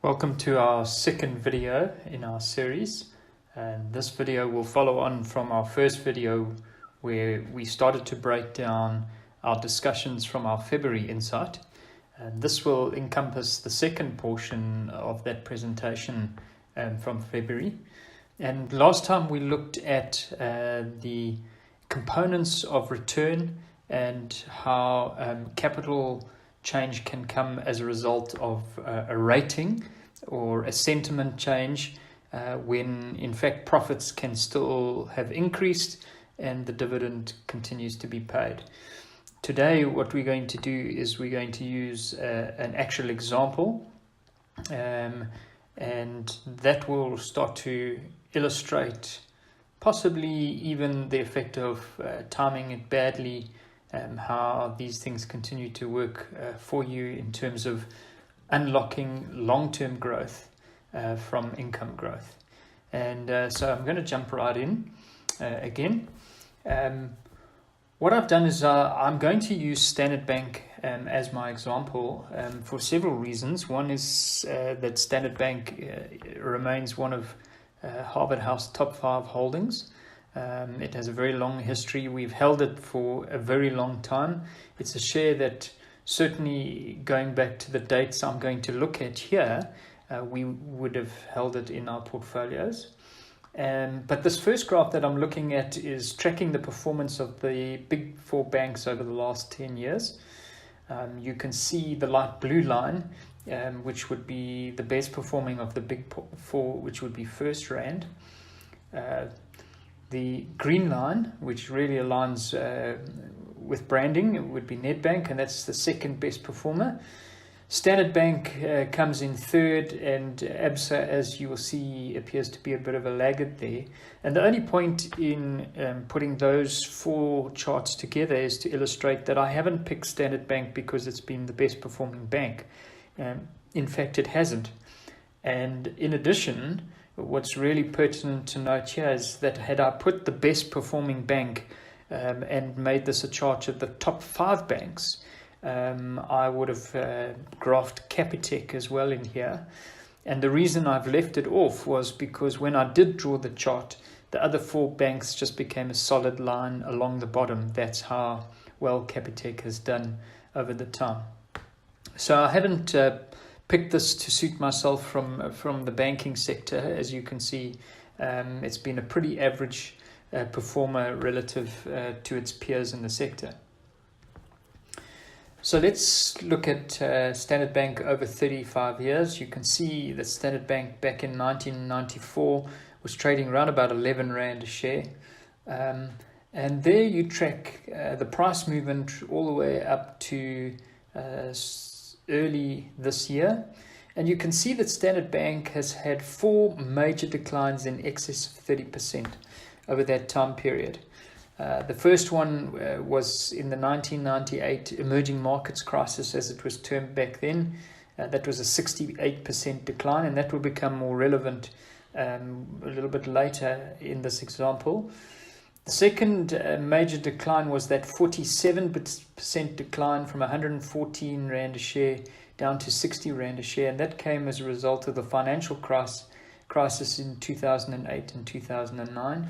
Welcome to our second video in our series, and this video will follow on from our first video where we started to break down our discussions from our February insight, and this will encompass the second portion of that presentation from February. And last time we looked at the components of return and how capital change can come as a result of a rating or a sentiment change when in fact profits can still have increased and the dividend continues to be paid. Today what we're going to do is we're going to use an actual example, and that will start to illustrate possibly even the effect of timing it badly, how these things continue to work for you in terms of unlocking long-term growth from income growth. And so I'm going to jump right in again. What I've done is I'm going to use Standard Bank as my example for several reasons. One is that Standard Bank remains one of Harvard House top 5 holdings. It has a very long history. We've held it for a very long time. It's a share that certainly going back to the dates I'm going to look at here, we would have held it in our portfolios. But this first graph that I'm looking at is tracking the performance of the big 4 banks over the last 10 years. You can see the light blue line, which would be the best performing of the big 4, which would be First Rand. The green line, which really aligns with branding, it would be Nedbank, and that's the second best performer. Standard Bank comes in third, and ABSA, as you will see, appears to be a bit of a laggard there. And the only point in putting those 4 charts together is to illustrate that I haven't picked Standard Bank because it's been the best performing bank. In fact, it hasn't. And in addition, what's really pertinent to note here is that had I put the best performing bank and made this a chart of the top 5 banks, I would have graphed Capitec as well in here. And the reason I've left it off was because when I did draw the chart, the other 4 banks just became a solid line along the bottom. That's how well Capitec has done over the time. So I haven't picked this to suit myself from the banking sector. As you can see, it's been a pretty average performer relative to its peers in the sector. So let's look at Standard Bank over 35 years. You can see that Standard Bank back in 1994 was trading around about 11 Rand a share. And there you track the price movement all the way up to early this year, and you can see that Standard Bank has had 4 major declines in excess of 30% over that time period. The first one was in the 1998 emerging markets crisis, as it was termed back then. That was a 68% decline, and that will become more relevant a little bit later in this example. The second major decline was that 47% decline from 114 Rand a share down to 60 Rand a share, and that came as a result of the financial crisis in 2008 and 2009.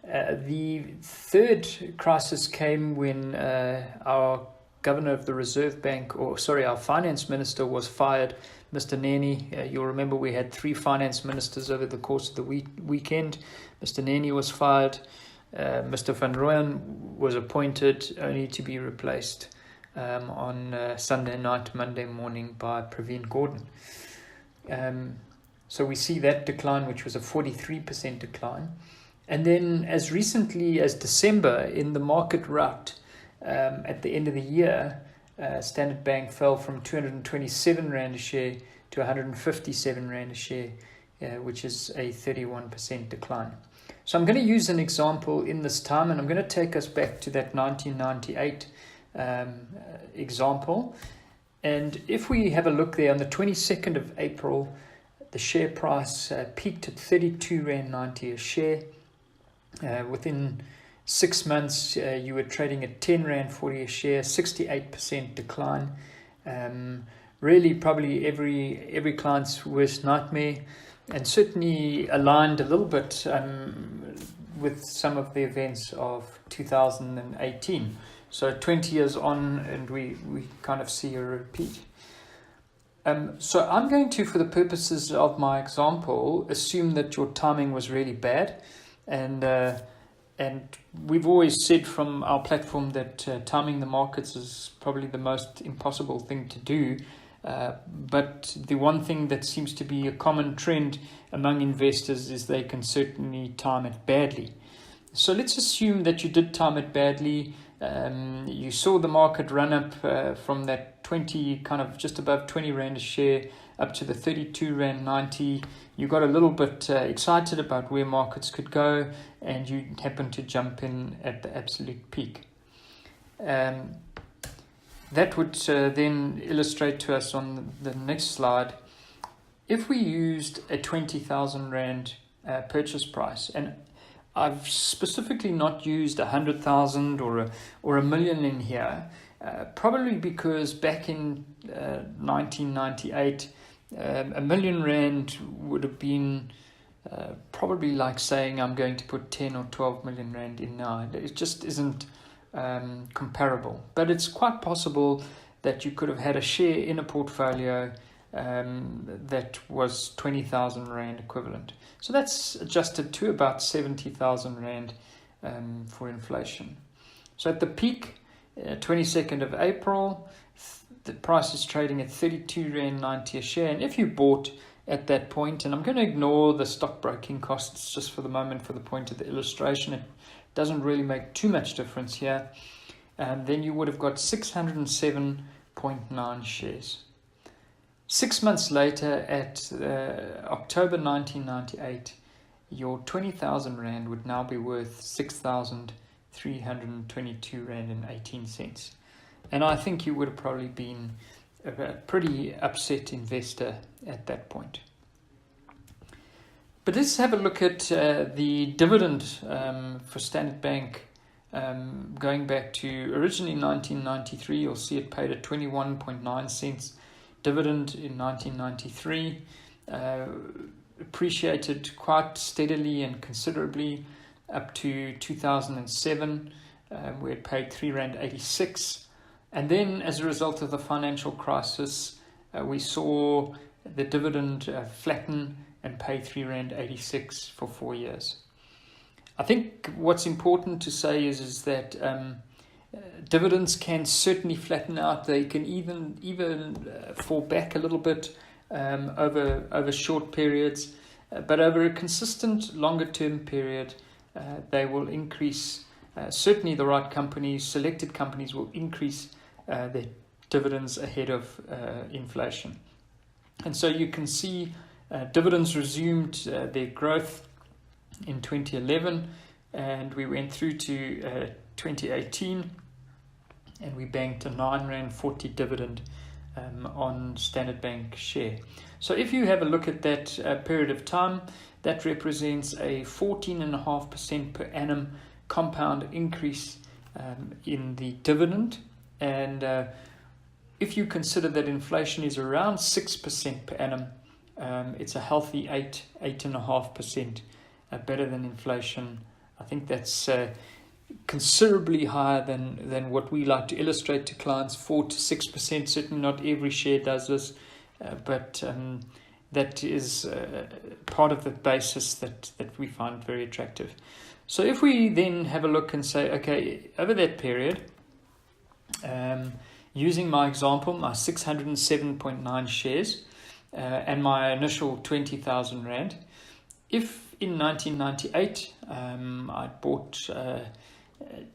The third crisis came when our governor of the Reserve Bank, our finance minister was fired, Mr. Nene. You'll remember we had 3 finance ministers over the course of the weekend. Mr. Nene was fired. Mr. Van Rooyen was appointed, only to be replaced on Sunday night, Monday morning by Praveen Gordhan. So we see that decline, which was a 43% decline. And then as recently as December, in the market rout at the end of the year, Standard Bank fell from 227 Rand a share to 157 Rand a share, which is a 31% decline. So I'm going to use an example in this time, and I'm going to take us back to that 1998 example. And if we have a look there, on the 22nd of April, the share price peaked at 32 Rand 90 a share. Within 6 months, you were trading at 10 Rand 40 a share, 68% decline. really probably every client's worst nightmare, and certainly aligned a little bit with some of the events of 2018. So 20 years on, and we kind of see a repeat. So I'm going to, for the purposes of my example, assume that your timing was really bad, and we've always said from our platform that timing the markets is probably the most impossible thing to do. But the one thing that seems to be a common trend among investors is they can certainly time it badly. So let's assume that you did time it badly. You saw the market run up from that 20, kind of just above 20 Rand a share, up to the 32 Rand 90. You got a little bit excited about where markets could go, and you happened to jump in at the absolute peak. That would then illustrate to us on the next slide, if we used a 20,000 Rand purchase price, and I've specifically not used 100,000 or a million in here, probably because back in 1998, a million Rand would have been probably like saying I'm going to put 10 or 12 million Rand in now. It just isn't comparable. But it's quite possible that you could have had a share in a portfolio that was 20,000 Rand equivalent. So that's adjusted to about 70,000 Rand for inflation. So at the peak, 22nd of April, the price is trading at 32 Rand 90 a share. And if you bought at that point, and I'm going to ignore the stockbroking costs just for the moment for the point of the illustration, it doesn't really make too much difference here, then you would have got 607.9 shares. 6 months later, at October 1998, your 20,000 Rand would now be worth 6,322 Rand and 18 cents. And I think you would have probably been a pretty upset investor at that point. But let's have a look at the dividend for Standard Bank going back to originally 1993. You'll see it paid at 21.9 cents dividend in 1993, appreciated quite steadily and considerably up to 2007, where it paid 3 Rand 86. And then as a result of the financial crisis, we saw the dividend flatten and pay 3 Rand 86 for 4 years. I think what's important to say is that dividends can certainly flatten out. They can even fall back a little bit over short periods, but over a consistent longer term period, they will increase. Certainly the right companies, selected companies, will increase their dividends ahead of inflation. And so you can see dividends resumed their growth in 2011, and we went through to 2018, and we banked a 9 Rand 40 dividend on Standard Bank share. So if you have a look at that period of time, that represents a 14.5% per annum compound increase in the dividend. And if you consider that inflation is around 6% per annum, it's a healthy 8.5% better than inflation. I think that's considerably higher than what we like to illustrate to clients, 4 to 6%. Certainly not every share does this, but that is part of the basis that we find very attractive. So if we then have a look and say, okay, over that period, using my example, my 607.9 shares and my initial 20,000 Rand, if in 1998 I bought,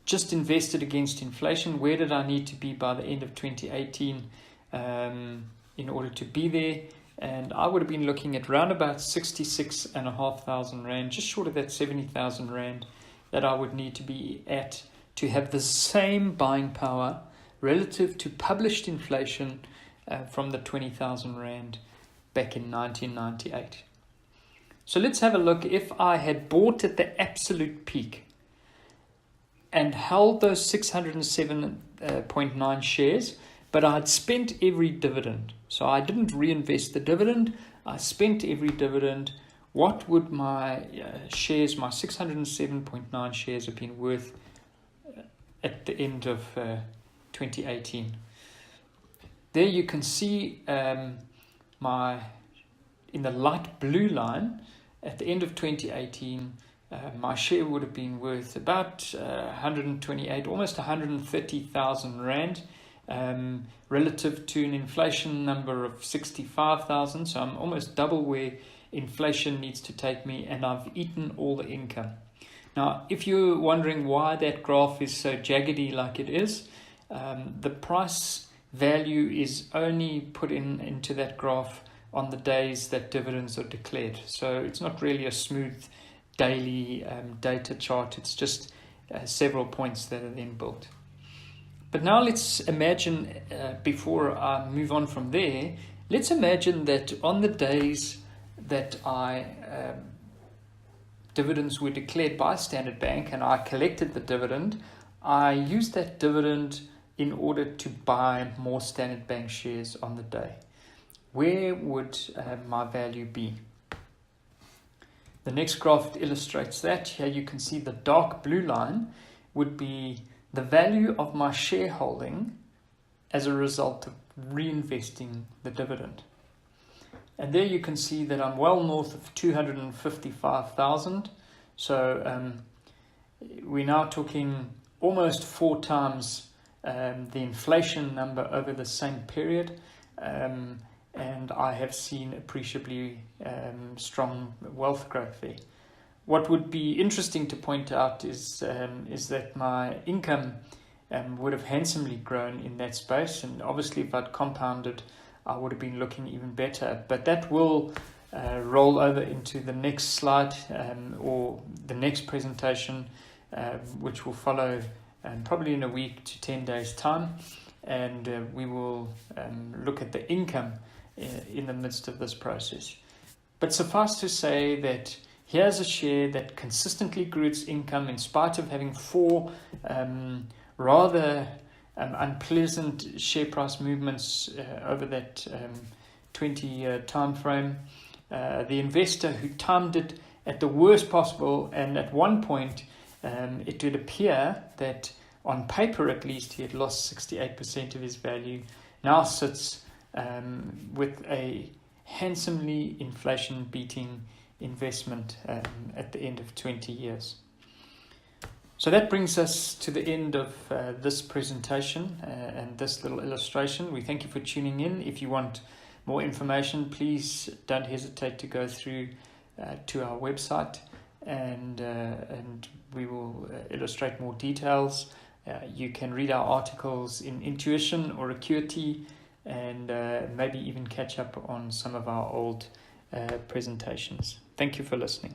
just invested against inflation, where did I need to be by the end of 2018 in order to be there? And I would have been looking at round about 66,500 Rand, just short of that 70,000 Rand that I would need to be at to have the same buying power relative to published inflation from the 20,000 Rand back in 1998. So let's have a look. If I had bought at the absolute peak and held those 607.9 shares but I'd spent every dividend. So I didn't reinvest the dividend, I spent every dividend. What would my shares, my 607.9 shares, have been worth at the end of 2018? There you can see in the light blue line, at the end of 2018, my share would have been worth about 128, almost 130,000 Rand, relative to an inflation number of 65,000. So I'm almost double where inflation needs to take me, and I've eaten all the income. Now, if you're wondering why that graph is so jaggedy like it is, the price value is only put into that graph on the days that dividends are declared. So it's not really a smooth daily data chart. It's just several points that are then built. But now let's imagine, before I move on from there, let's imagine that on the days that dividends were declared by Standard Bank and I collected the dividend, I used that dividend in order to buy more Standard Bank shares on the day. Where would my value be? The next graph illustrates that. Here you can see the dark blue line would be the value of my shareholding as a result of reinvesting the dividend. And there you can see that I'm well north of 255,000. So we're now talking almost 4 times the inflation number over the same period. And I have seen appreciably strong wealth growth there. What would be interesting to point out is that my income would have handsomely grown in that space, and obviously if I'd compounded, I would have been looking even better. But that will roll over into the next slide or the next presentation, which will follow probably in a week to 10 days time, and we will look at the income in the midst of this process. But suffice to say that here's a share that consistently grew its income in spite of having 4 rather unpleasant share price movements over that 20-year time frame. The investor who timed it at the worst possible, and at one point it did appear that on paper at least he had lost 68% of his value, now sits with a handsomely inflation-beating investment at the end of 20 years. So that brings us to the end of this presentation and this little illustration. We thank you for tuning in. If you want more information, please don't hesitate to go through to our website, and we will illustrate more details. You can read our articles in Intuition or Acuity, and maybe even catch up on some of our old presentations. Thank you for listening.